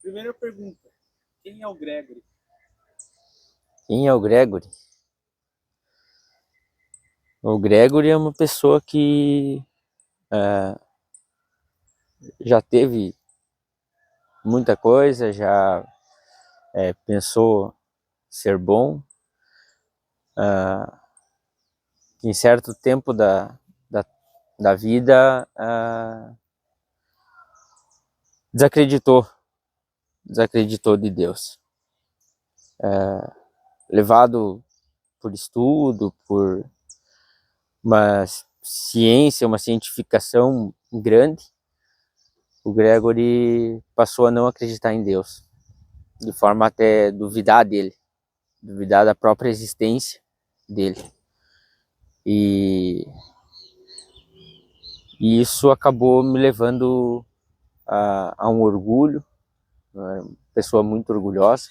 Primeira pergunta: quem é o Gregory? Quem é o Gregory? O Gregory é uma pessoa que já teve muita coisa, já pensou ser bom. Em certo tempo da vida, desacreditou de Deus. Levado por estudo, por uma ciência, uma cientificação grande, o Gregory passou a não acreditar em Deus, de forma até duvidar dele, duvidar da própria existência dele. E isso acabou me levando a um orgulho, uma pessoa muito orgulhosa,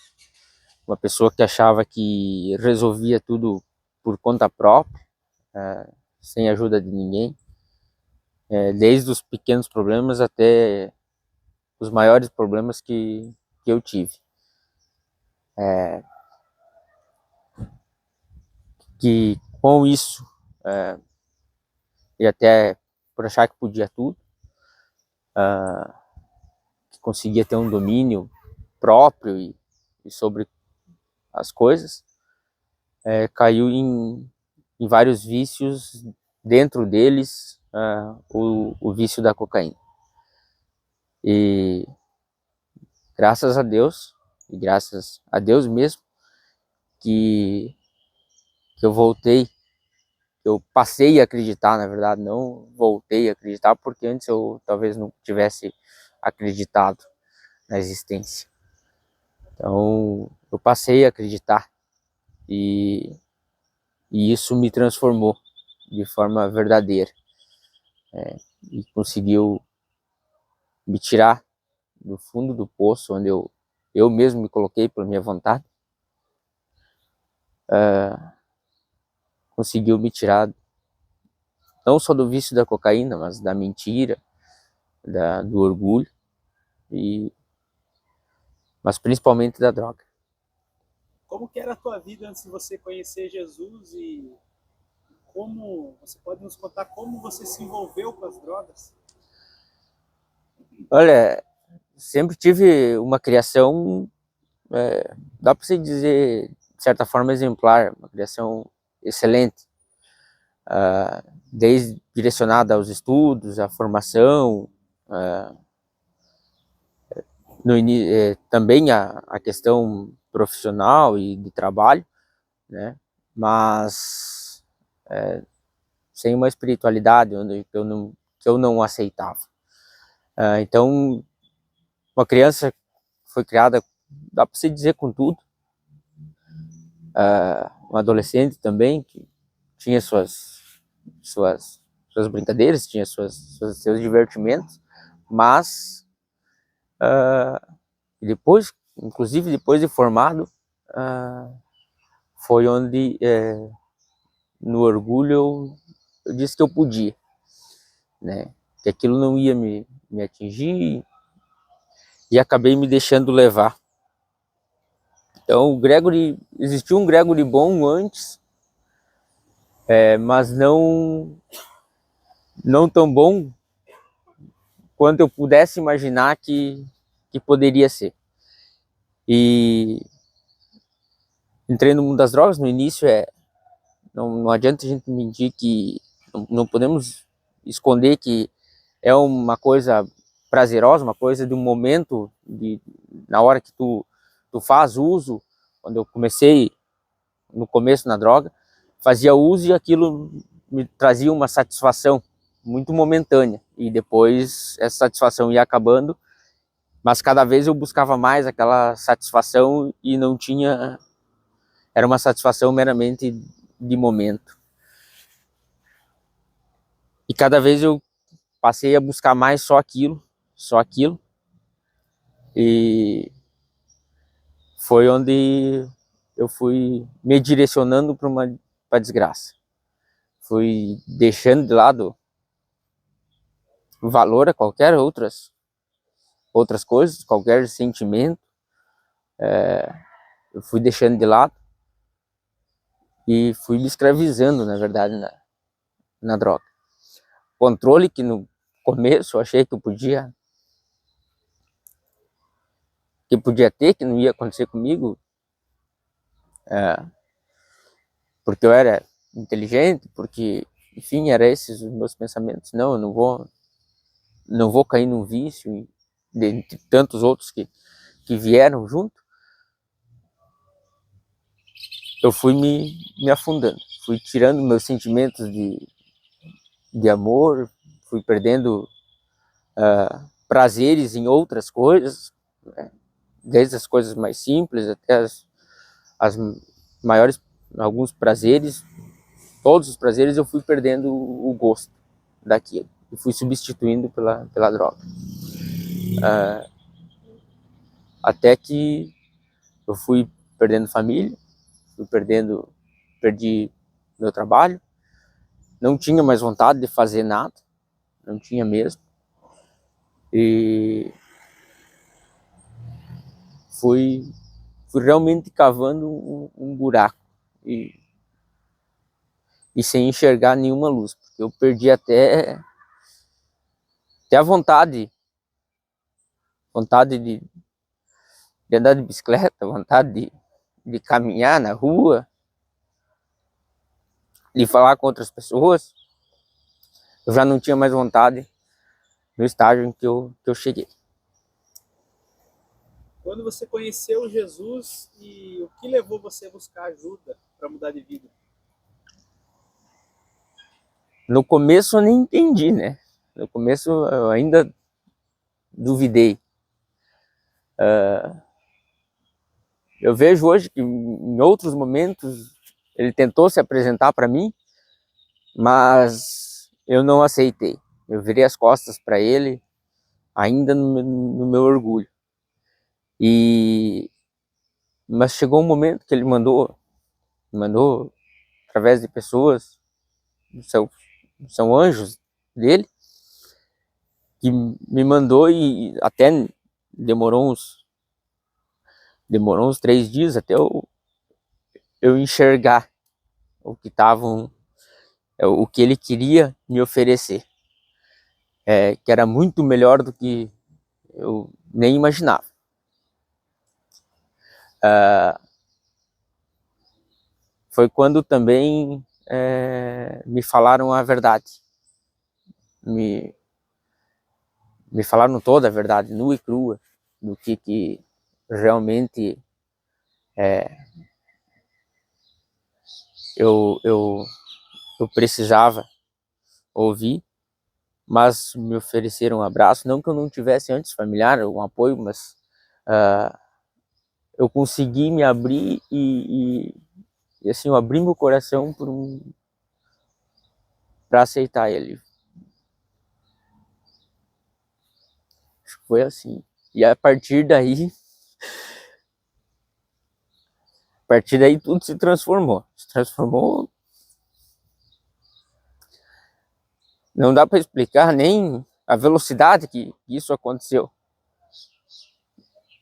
uma pessoa que achava que resolvia tudo por conta própria, sem ajuda de ninguém, desde os pequenos problemas até os maiores problemas que eu tive. Que com isso, e até por achar que podia tudo, que conseguia ter um domínio próprio e sobre as coisas, caiu em vários vícios, dentro deles o vício da cocaína. E graças a Deus, e graças a Deus mesmo, que eu voltei, eu passei a acreditar, na verdade, não voltei a acreditar, porque antes eu talvez não tivesse acreditado na existência. Então, eu passei a acreditar e isso me transformou de forma verdadeira, e conseguiu me tirar do fundo do poço, onde eu mesmo me coloquei por minha vontade, conseguiu me tirar não só do vício da cocaína, mas da mentira, do orgulho, mas principalmente da droga. Como que era a tua vida antes de você conhecer Jesus e como você pode nos contar como você se envolveu com as drogas? Olha, sempre tive uma criação, dá para se dizer, de certa forma, exemplar, uma criação excelente, desde direcionada aos estudos, à formação, também a questão profissional e de trabalho, né? Mas sem uma espiritualidade onde que eu não aceitava. Então, uma criança foi criada, dá para se dizer, com tudo. Um adolescente também, que tinha suas brincadeiras, tinha seus divertimentos, mas depois, inclusive depois de formado, foi onde, no orgulho, eu disse que eu podia, né? Que aquilo não ia me atingir, e acabei me deixando levar. Então, o Gregory, existiu um Gregory bom antes, mas não tão bom quanto eu pudesse imaginar que poderia ser. E entrei no mundo das drogas. No início, não adianta a gente mentir, que não podemos esconder que é uma coisa prazerosa, uma coisa de um momento, na hora que tu faz uso. Quando eu comecei, no começo na droga, fazia uso e aquilo me trazia uma satisfação muito momentânea, e depois essa satisfação ia acabando, mas cada vez eu buscava mais aquela satisfação e não tinha, era uma satisfação meramente de momento. E cada vez eu passei a buscar mais só aquilo, e foi onde eu fui me direcionando para a desgraça. Fui deixando de lado o valor a qualquer outras outras coisas, qualquer sentimento, eu fui deixando de lado e fui me escravizando, na verdade, na droga. Controle que no começo eu achei que eu podia ter, que não ia acontecer comigo, porque eu era inteligente, porque, enfim, eram esses os meus pensamentos. Não, eu não vou cair num vício, dentre tantos outros que vieram junto. Eu fui me afundando, fui tirando meus sentimentos de amor, fui perdendo prazeres em outras coisas, né? Desde as coisas mais simples até as maiores, alguns prazeres, todos os prazeres eu fui perdendo o gosto daquilo e fui substituindo pela droga. Até que eu fui perdendo família, perdi meu trabalho, não tinha mais vontade de fazer nada, não tinha mesmo. E fui realmente cavando um buraco e sem enxergar nenhuma luz, porque eu perdi até a vontade de andar de bicicleta, vontade de caminhar na rua, de falar com outras pessoas. Eu já não tinha mais vontade no estágio em que eu cheguei. Quando você conheceu Jesus e o que levou você a buscar ajuda para mudar de vida? No começo eu nem entendi, né? No começo eu ainda duvidei. Eu vejo hoje que em outros momentos ele tentou se apresentar para mim, mas eu não aceitei. Eu virei as costas para ele, ainda no meu orgulho. Mas chegou um momento que ele mandou através de pessoas, são anjos dele, que me mandou, e até demorou uns 3 dias até eu enxergar o que ele queria me oferecer, que era muito melhor do que eu nem imaginava. Foi quando também me falaram a verdade, me falaram toda a verdade, nua e crua, do que realmente eu precisava ouvir. Mas me ofereceram um abraço, não que eu não tivesse antes familiar, um apoio, mas eu consegui me abrir e assim, eu abri meu coração para aceitar ele. Acho que foi assim. E a partir daí tudo se transformou. Não dá para explicar nem a velocidade que isso aconteceu.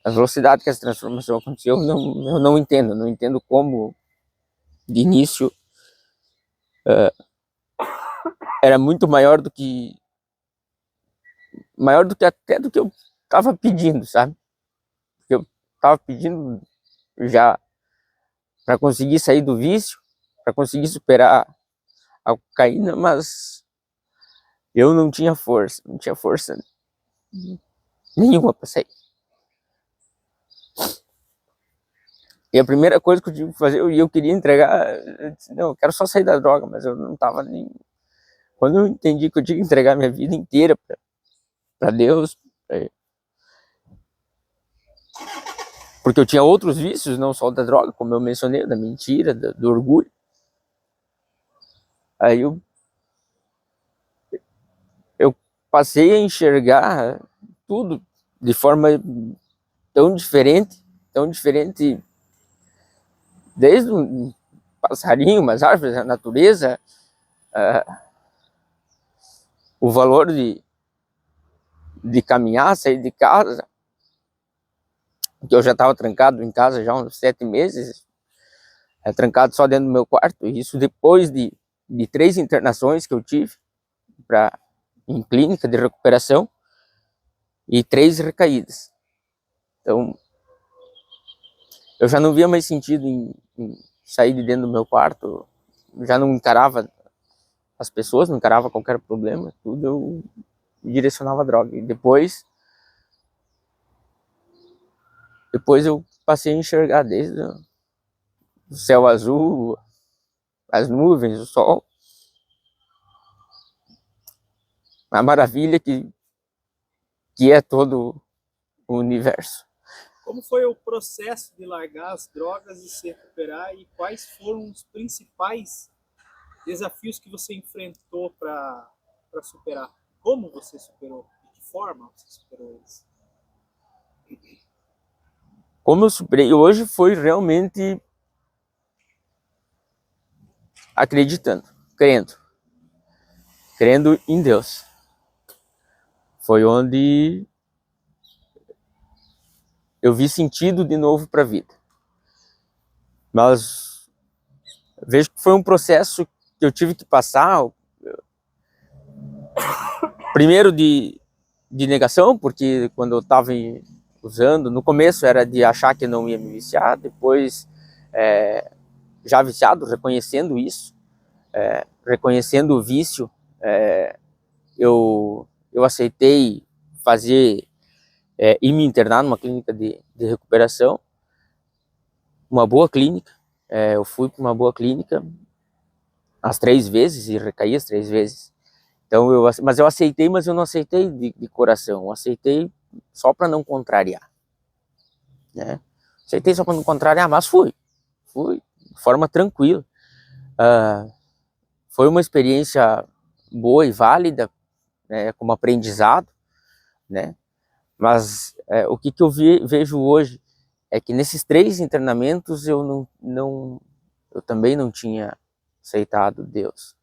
A velocidade que essa transformação aconteceu, eu não entendo. Não entendo como, de início, era muito maior do que até do que eu estava pedindo, sabe? Porque eu estava pedindo já para conseguir sair do vício, para conseguir superar a cocaína, mas eu não tinha força nenhuma para sair. E a primeira coisa que eu tive que fazer, eu queria entregar, eu disse, não, eu quero só sair da droga, mas eu não estava nem... Quando eu entendi que eu tinha que entregar minha vida inteira para Deus, porque eu tinha outros vícios, não só da droga, como eu mencionei, da mentira, do orgulho. Aí eu passei a enxergar tudo de forma tão diferente, desde um passarinho, umas árvores, a natureza, o valor de caminhar, sair de casa, que eu já estava trancado em casa já há uns 7 meses, trancado só dentro do meu quarto, e isso depois de 3 internações que eu tive em clínica de recuperação e 3 recaídas. Então, eu já não via mais sentido em sair de dentro do meu quarto, já não encarava as pessoas, não encarava qualquer problema, tudo eu direcionava a droga. E depois eu passei a enxergar desde o céu azul, as nuvens, o sol, a maravilha que é todo o universo. Como foi o processo de largar as drogas e se recuperar, e quais foram os principais desafios que você enfrentou para superar? Como você superou? De que forma você superou isso? Como eu superei hoje foi realmente acreditando, crendo em Deus. Foi onde eu vi sentido de novo para a vida. Mas vejo que foi um processo que eu tive que passar, primeiro de negação, porque quando eu estava usando, no começo era de achar que não ia me viciar, depois já viciado, reconhecendo isso, reconhecendo o vício, eu aceitei fazer ir me internar numa clínica de recuperação, uma boa clínica. Eu fui para uma boa clínica as 3 vezes e recaí as 3 vezes. Então mas eu aceitei, mas eu não aceitei de coração, eu aceitei só para não contrariar, né? Aceitei só para não contrariar, mas fui de forma tranquila. Foi uma experiência boa e válida, né, como aprendizado, né? Mas o que eu vejo hoje é que nesses 3 internamentos eu também não tinha aceitado Deus.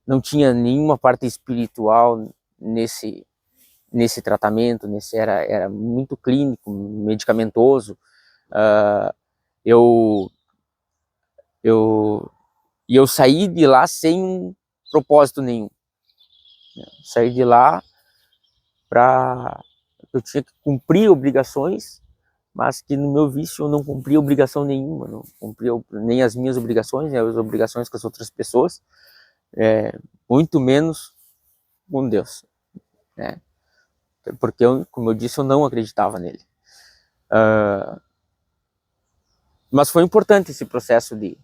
Não tinha nenhuma parte espiritual nesse tratamento, era muito clínico, medicamentoso. Eu saí de lá sem propósito nenhum. Saí de lá eu tinha que cumprir obrigações, mas que no meu vício eu não cumpria obrigação nenhuma, não cumpria nem as minhas obrigações, nem as obrigações com as outras pessoas, muito menos com Deus, né? Porque como eu disse, eu não acreditava nele. Mas foi importante esse processo de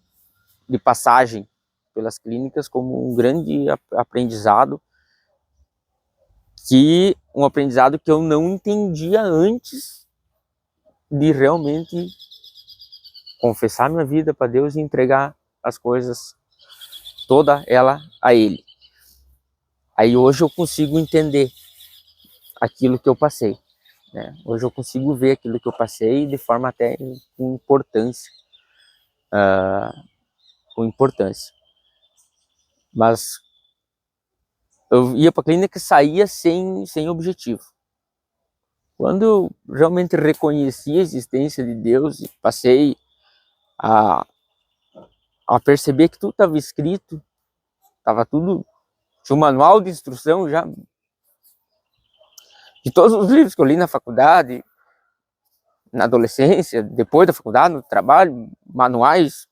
passagem pelas clínicas como um grande aprendizado, um aprendizado que eu não entendia antes de realmente confessar minha vida para Deus e entregar as coisas, toda ela a Ele. Aí hoje eu consigo entender aquilo que eu passei, né? Hoje eu consigo ver aquilo que eu passei de forma até com importância. Mas eu ia para a clínica e saía sem objetivo. Quando eu realmente reconheci a existência de Deus e passei a perceber que tudo estava escrito, estava tudo, tinha um manual de instrução já, de todos os livros que eu li na faculdade, na adolescência, depois da faculdade, no trabalho, manuais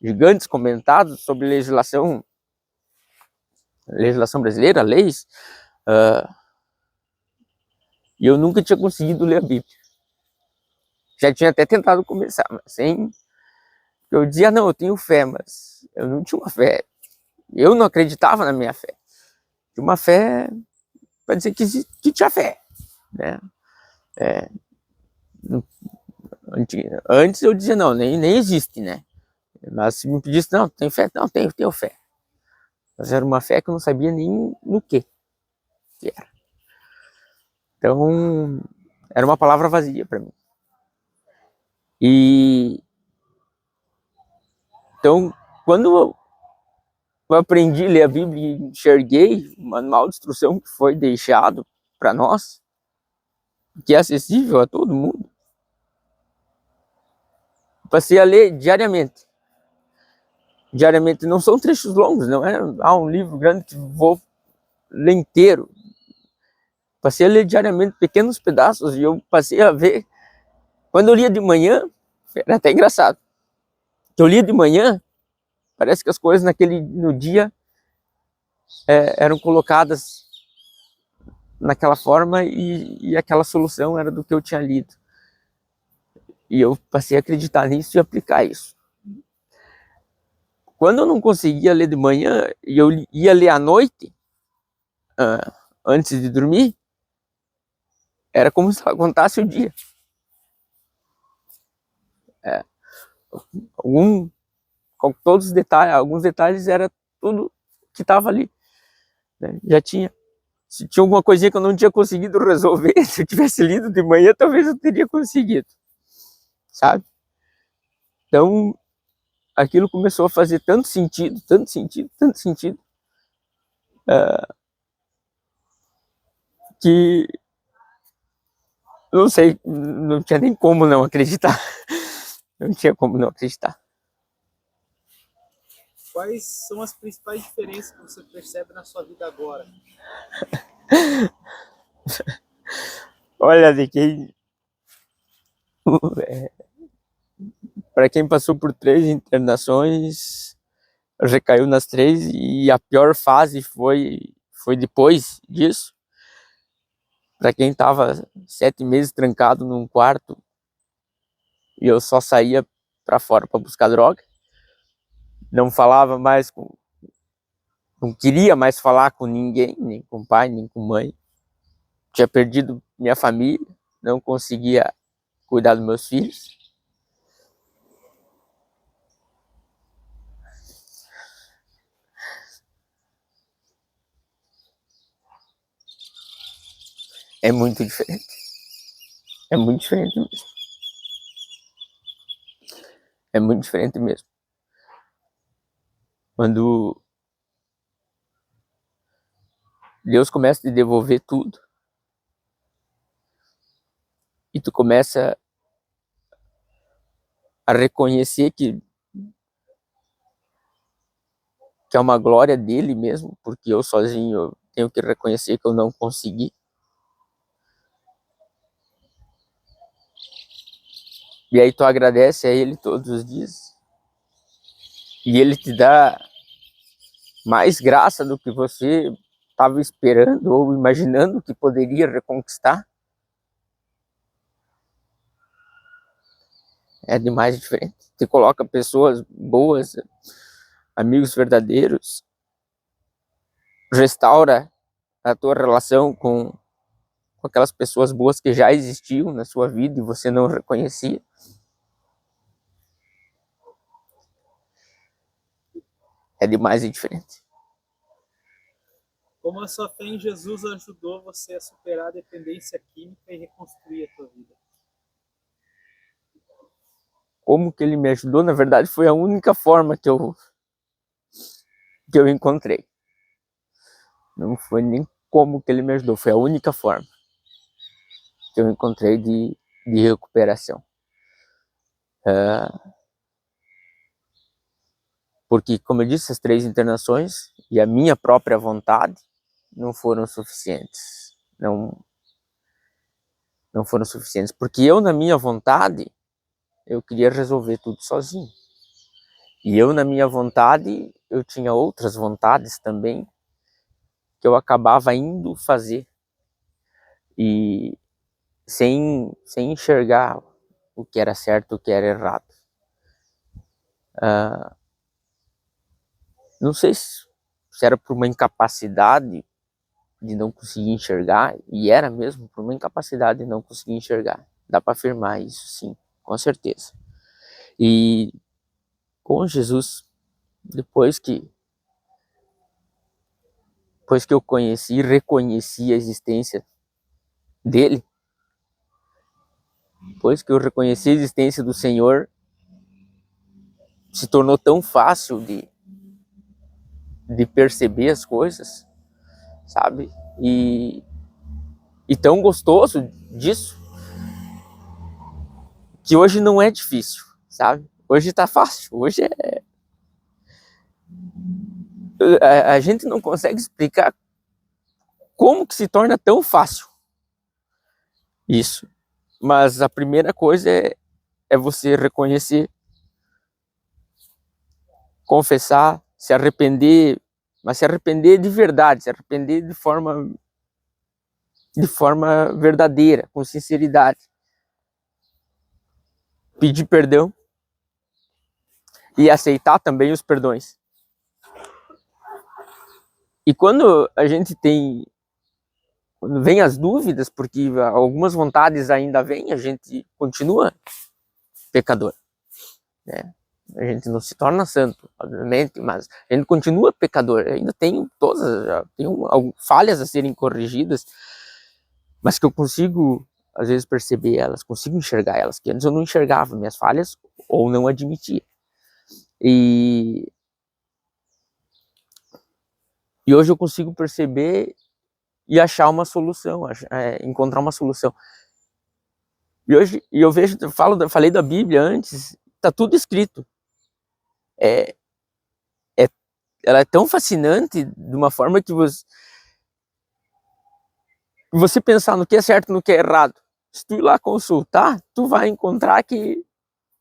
gigantes comentados sobre legislação brasileira, leis, e eu nunca tinha conseguido ler a Bíblia. Já tinha até tentado começar, mas sem... Eu dizia, não, eu tenho fé, mas eu não tinha uma fé. Eu não acreditava na minha fé. Tinha uma fé para dizer que tinha fé, né? Antes eu dizia, não, nem existe, né? Mas se me pedisse, não, tem fé? Não, tenho fé. Mas era uma fé que eu não sabia nem no que era. Então, era uma palavra vazia para mim. E então, quando eu aprendi a ler a Bíblia e enxerguei o manual de instrução que foi deixado para nós, que é acessível a todo mundo. Passei a ler diariamente. Diariamente, não são trechos longos, não é um livro grande que vou ler inteiro. Passei a ler diariamente pequenos pedaços e eu passei a ver. Quando eu lia de manhã, era até engraçado. Eu lia de manhã, parece que as coisas no dia eram colocadas naquela forma e aquela solução era do que eu tinha lido. E eu passei a acreditar nisso e aplicar isso. Quando eu não conseguia ler de manhã e eu ia ler à noite, antes de dormir, era como se ela contasse o dia. Com todos os detalhes, alguns detalhes era tudo que estava ali. Né? Já tinha. Se tinha alguma coisinha que eu não tinha conseguido resolver, se eu tivesse lido de manhã, talvez eu teria conseguido. Sabe? Então, aquilo começou a fazer tanto sentido, que não sei, não tinha nem como não acreditar. Não tinha como não acreditar. Quais são as principais diferenças que você percebe na sua vida agora? Olha, de quem... Para quem passou por 3 internações, recaiu nas 3 e a pior fase foi depois disso. Para quem estava 7 meses trancado num quarto e eu só saía para fora para buscar droga, não falava mais não queria mais falar com ninguém, nem com pai, nem com mãe. Tinha perdido minha família, não conseguia cuidar dos meus filhos. É muito diferente. É muito diferente mesmo. É muito diferente mesmo. Quando Deus começa a te devolver tudo e tu começa a reconhecer que é uma glória dele mesmo, porque eu sozinho eu tenho que reconhecer que eu não consegui. E aí tu agradece a ele todos os dias. E ele te dá mais graça do que você estava esperando ou imaginando que poderia reconquistar. É demais diferente. Te coloca pessoas boas, amigos verdadeiros, restaura a tua relação com aquelas pessoas boas que já existiam na sua vida e você não reconhecia. É demais e diferente. Como a sua fé em Jesus ajudou você a superar a dependência química e reconstruir a sua vida? Como que ele me ajudou? Na verdade, foi a única forma que eu encontrei. Não foi nem como que ele me ajudou, foi a única forma que eu encontrei de recuperação. Porque, como eu disse, as 3 internações e a minha própria vontade não foram suficientes. Não foram suficientes. Porque eu, na minha vontade, eu queria resolver tudo sozinho. E eu, na minha vontade, eu tinha outras vontades também que eu acabava indo fazer. E sem enxergar o que era certo e o que era errado. Não sei se era por uma incapacidade de não conseguir enxergar, e era mesmo por uma incapacidade de não conseguir enxergar. Dá para afirmar isso, sim, com certeza. E com Jesus, depois que eu conheci e reconheci a existência dele, depois que eu reconheci a existência do Senhor, se tornou tão fácil de perceber as coisas, sabe? E tão gostoso disso, que hoje não é difícil, sabe? Hoje tá fácil, hoje a gente não consegue explicar como que se torna tão fácil isso. Mas a primeira coisa é você reconhecer, confessar, se arrepender, mas se arrepender de verdade, se arrepender de forma verdadeira, com sinceridade. Pedir perdão e aceitar também os perdões. E quando a gente quando vem as dúvidas, porque algumas vontades ainda vêm, a gente continua pecador, né? A gente não se torna santo, obviamente, mas a gente continua pecador. Ainda tem falhas a serem corrigidas, mas que eu consigo, às vezes, perceber elas, consigo enxergar elas, que antes eu não enxergava minhas falhas ou não admitia. E hoje eu consigo perceber e achar uma solução, encontrar uma solução. E hoje eu vejo, falei da Bíblia antes, tá tudo escrito. Ela é tão fascinante de uma forma que você pensar no que é certo e no que é errado. Se tu ir lá consultar, tu vai encontrar que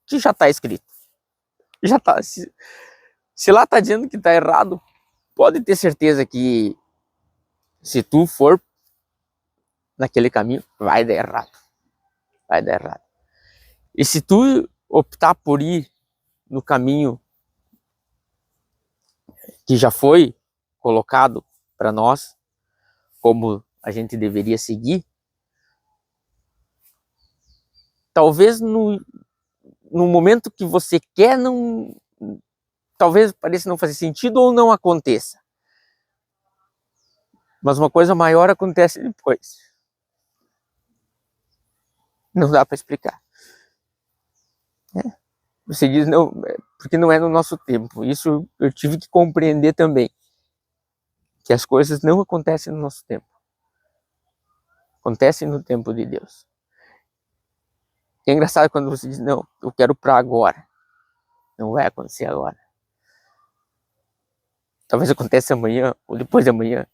já está escrito. Já tá. Se lá tá dizendo que tá errado, pode ter certeza que se tu for naquele caminho, vai dar errado. Vai dar errado. E se tu optar por ir no caminho que já foi colocado para nós, como a gente deveria seguir, talvez no momento que você quer, talvez pareça não fazer sentido ou não aconteça. Mas uma coisa maior acontece depois. Não dá para explicar. Você diz, não, porque não é no nosso tempo. Isso eu tive que compreender também. Que as coisas não acontecem no nosso tempo. Acontecem no tempo de Deus. E é engraçado quando você diz, não, eu quero para agora. Não vai acontecer agora. Talvez aconteça amanhã ou depois de amanhã.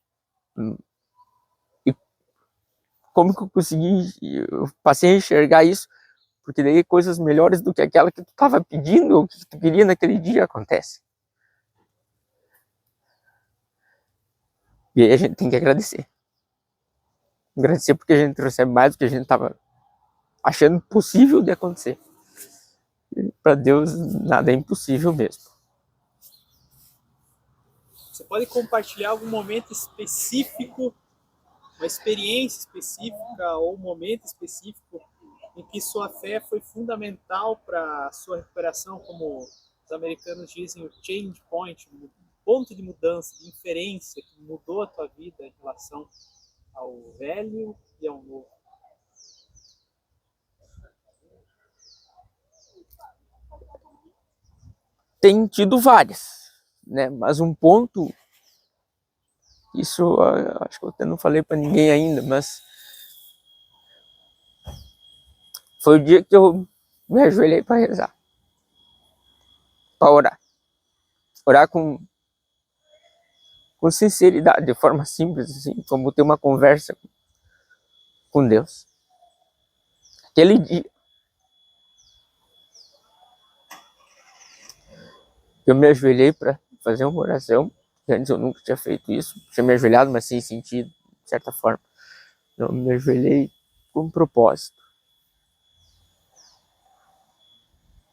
E como que eu consegui? Eu passei a enxergar isso, porque daí coisas melhores do que aquela que tu estava pedindo ou que tu queria naquele dia acontece. E aí a gente tem que agradecer. Agradecer porque a gente recebe mais do que a gente estava achando possível de acontecer. Para Deus nada é impossível mesmo. Você pode compartilhar algum momento específico, uma experiência específica ou um momento específico em que sua fé foi fundamental para a sua recuperação, como os americanos dizem, o change point, um ponto de mudança, de inferência que mudou a tua vida em relação ao velho e ao novo? Tem tido várias, né? Mas um ponto, isso acho que eu até não falei para ninguém ainda, mas foi o dia que eu me ajoelhei para rezar, para orar com sinceridade, de forma simples, assim, como ter uma conversa com Deus. Aquele dia eu me ajoelhei para fazer uma oração, que antes eu nunca tinha feito isso, tinha me ajoelhado, mas sem sentido, de certa forma. Eu me ajoelhei com um propósito.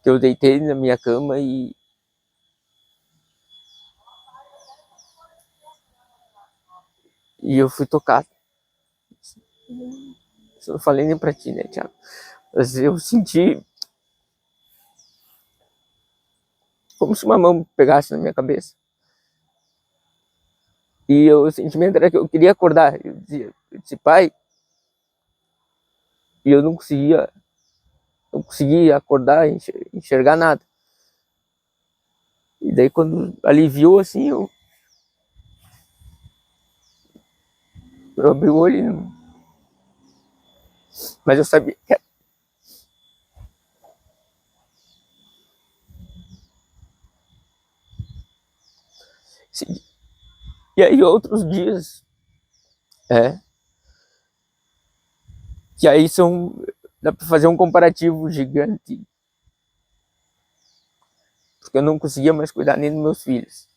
Que eu deitei na minha cama e eu fui tocado. Eu não falei nem pra ti, né, Thiago? Mas eu senti como se uma mão pegasse na minha cabeça. E o sentimento era que eu queria acordar. Eu disse, pai, e eu não conseguia acordar, enxergar nada. E daí quando aliviou assim, eu Eu abri o olho e não... Mas eu sabia que era. E aí outros dias, que aí dá pra fazer um comparativo gigante, porque eu não conseguia mais cuidar nem dos meus filhos.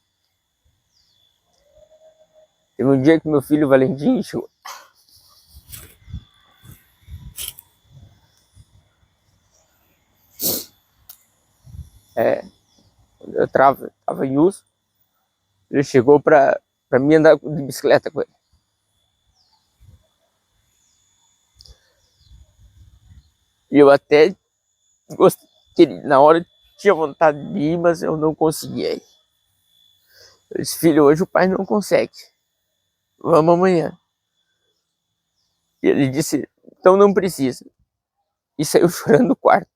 Teve um dia que meu filho Valentim chegou. Eu tava em uso. Ele chegou pra mim andar de bicicleta com ele. E eu até gostei, na hora tinha vontade de ir, mas eu não conseguia ir. Eu disse, filho, hoje o pai não consegue. Vamos amanhã. E ele disse, então não precisa. E saiu chorando do quarto.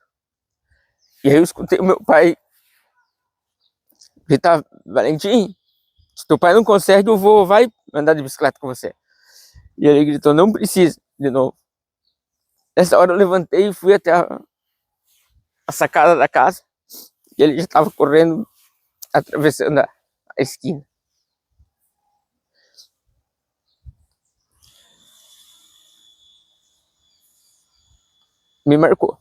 E aí eu escutei o meu pai gritar, Valentim, se teu pai não consegue, eu vou, vai andar de bicicleta com você. E ele gritou, não precisa, de novo. Nessa hora eu levantei e fui até a sacada da casa. E ele já estava correndo, atravessando a esquina. Me marcou.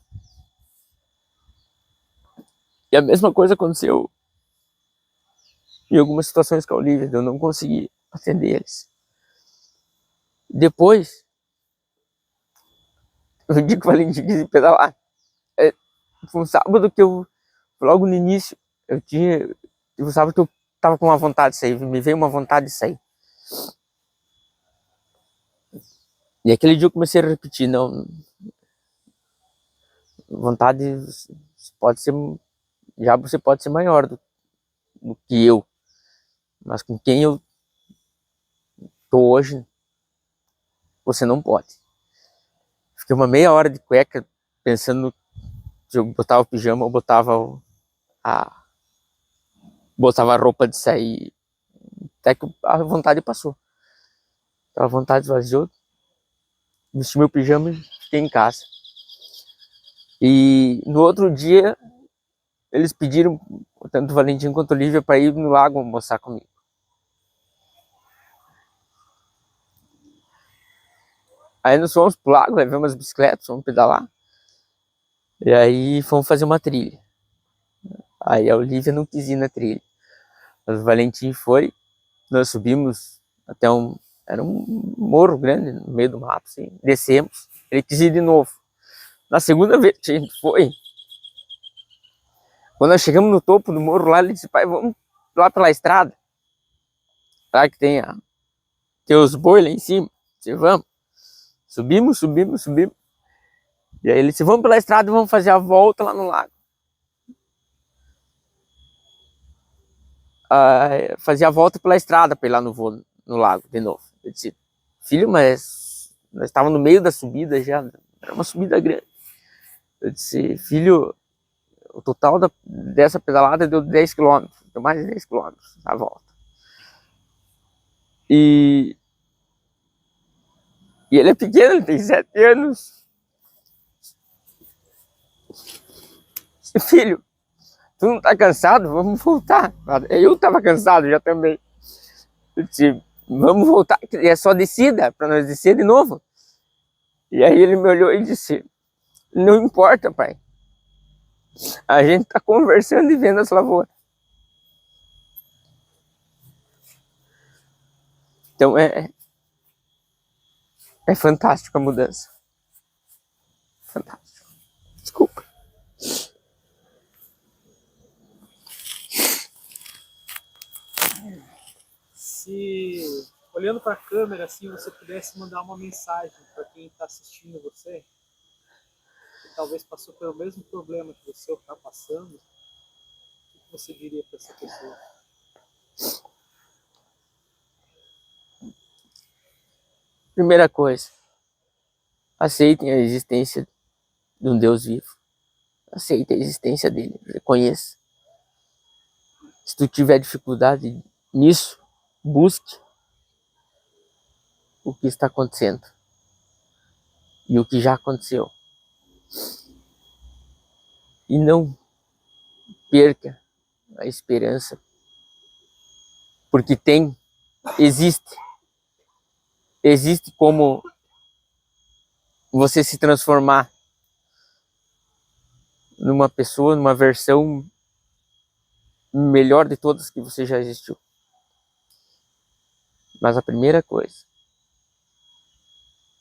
E a mesma coisa aconteceu em algumas situações com a Olivia, eu não consegui atender eles. Depois, eu digo que o Valentim quis pedalar. Foi um sábado que eu, logo no início, um sábado que eu tava com uma vontade de sair, me veio uma vontade de sair. E aquele dia eu comecei a repetir, não, vontade pode ser, já você pode ser maior do que eu, mas com quem eu tô hoje, você não pode. Fiquei uma meia hora de cueca pensando se eu botava o pijama ou botava a roupa de sair, até que a vontade passou. A vontade esvaziou, vesti meu pijama e fiquei em casa. E no outro dia, eles pediram, tanto o Valentim quanto a Olivia, para ir no lago almoçar comigo. Aí nós fomos pro lago, levamos as bicicletas, fomos pedalar. E aí fomos fazer uma trilha. Aí a Olivia não quis ir na trilha. Mas o Valentim foi, nós subimos até era um morro grande, no meio do mato, assim. Descemos, ele quis ir de novo. Na segunda vez que a gente foi, quando nós chegamos no topo do morro lá, ele disse, pai, vamos lá pela estrada. Lá que tem os boi lá em cima. Disse, vamos. Subimos. E aí ele disse, vamos pela estrada e vamos fazer a volta lá no lago. Fazia a volta pela estrada para ir lá no lago de novo. Eu disse, filho, mas nós estávamos no meio da subida já, era uma subida grande. Eu disse, filho, o total dessa pedalada deu 10 km, deu mais de 10 km a volta. E ele é pequeno, ele tem 7 anos. Filho, tu não tá cansado? Vamos voltar. Eu tava cansado já também. Eu disse, vamos voltar, é só descida, para nós descer de novo. E aí ele me olhou e disse, não importa, pai. A gente tá conversando e vendo as lavouras. Então é fantástico a mudança. Fantástico. Desculpa. Se, olhando para a câmera, assim, você pudesse mandar uma mensagem para quem está assistindo você, que talvez passou pelo mesmo problema que você está passando, o que você diria para essa pessoa? Primeira coisa, aceitem a existência de um Deus vivo. Aceitem a existência dele, reconheça. Se tu tiver dificuldade nisso, busque. o que está acontecendo e o que já aconteceu. E não perca a esperança, porque existe como você se transformar numa pessoa, numa versão melhor de todas que você já existiu. Mas a primeira coisa,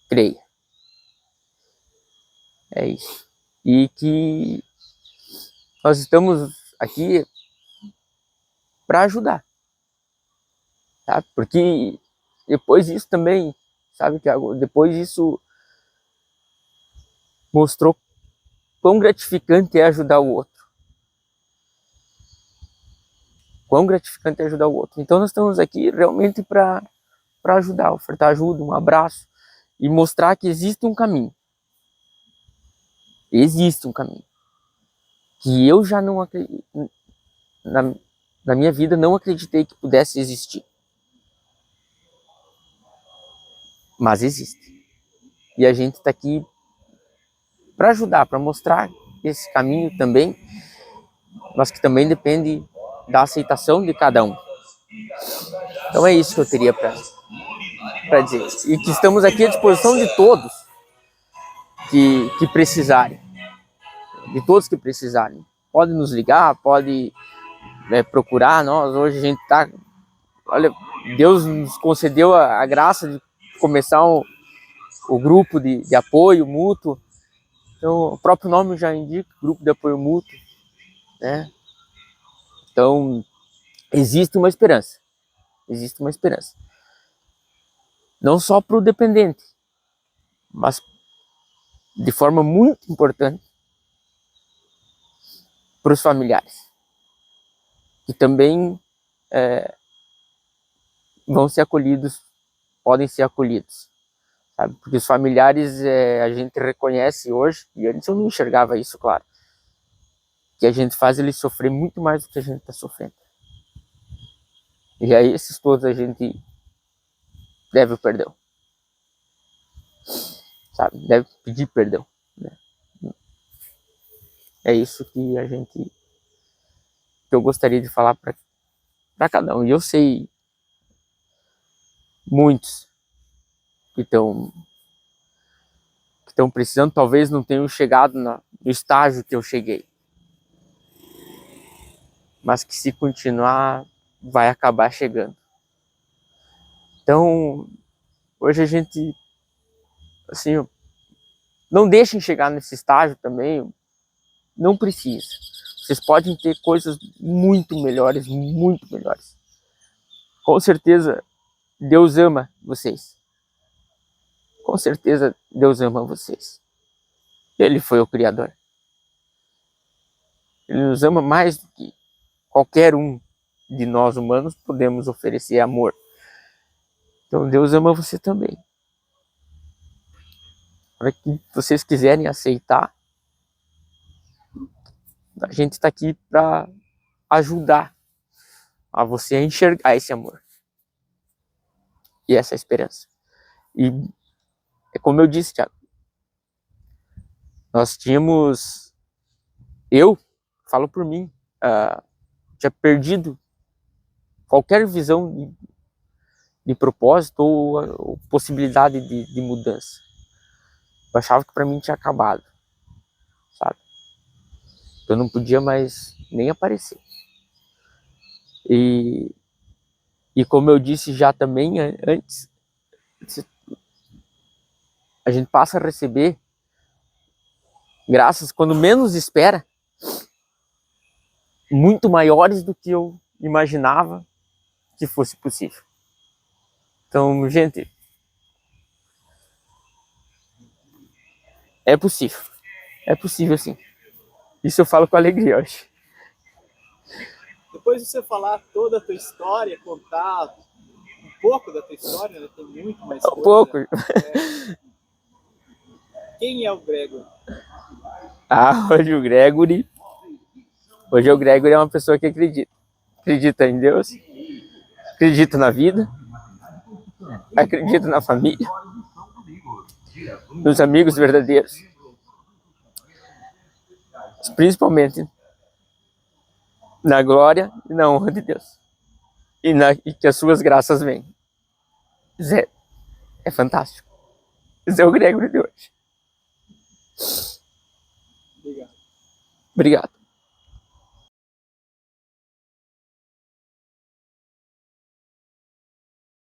creia. É isso. E que nós estamos aqui para ajudar, tá? Porque depois disso também, sabe, Thiago, depois disso mostrou quão gratificante é ajudar o outro. Quão gratificante é ajudar o outro. Então nós estamos aqui realmente para ajudar, ofertar ajuda, um abraço e mostrar que existe um caminho. Existe um caminho. Que eu já não acredito, na minha vida não acreditei que pudesse existir. Mas existe. E a gente está aqui para ajudar, para mostrar esse caminho também, mas que também depende da aceitação de cada um. Então é isso que eu teria para dizer. E que estamos aqui à disposição de todos que precisarem. De todos que precisarem. Pode nos ligar, pode procurar nós. Hoje a gente está... Olha, Deus nos concedeu a graça de começar o grupo de apoio mútuo. Então, o próprio nome já indica, grupo de apoio mútuo, né? Então, existe uma esperança. Existe uma esperança. Não só para o dependente, mas de forma muito importante para os familiares, que também vão ser acolhidos, podem ser acolhidos, sabe? Porque os familiares a gente reconhece hoje, e antes eu não enxergava isso, claro, que a gente faz eles sofrer muito mais do que a gente está sofrendo. E a esses todos a gente deve o perdão, sabe? Deve pedir perdão, né? É isso que eu gostaria de falar para cada um. E eu sei muitos que estão precisando, talvez não tenham chegado no estágio que eu cheguei, mas que se continuar vai acabar chegando. Então, hoje a gente, assim, não deixem chegar nesse estágio também, não precisa. Vocês podem ter coisas muito melhores, muito melhores. Com certeza, Deus ama vocês. Com certeza, Deus ama vocês. Ele foi o Criador. Ele nos ama mais do que qualquer um de nós humanos podemos oferecer amor. Então, Deus ama você também. Para que vocês quiserem aceitar, a gente está aqui para ajudar a você a enxergar esse amor e essa esperança. E é como eu disse, Thiago, nós tínhamos, eu falo por mim, tinha perdido qualquer visão de propósito ou possibilidade de mudança. Eu achava que para mim tinha acabado, sabe? Eu não podia mais nem aparecer. E como eu disse já também antes, a gente passa a receber graças quando menos espera, muito maiores do que eu imaginava que fosse possível. Então, gente, é possível sim. Isso eu falo com alegria hoje. Depois de você falar toda a tua história, contar um pouco da tua história, né? Tem muito mais coisa. Um pouco. Quem é o Gregory? Hoje o Gregory é uma pessoa que acredita em Deus, acredita na vida, acredito na família, nos amigos verdadeiros, principalmente na glória e na honra de Deus. E que as suas graças venham. Zé, é fantástico. Zé é o Gregory de hoje. Obrigado. Obrigado.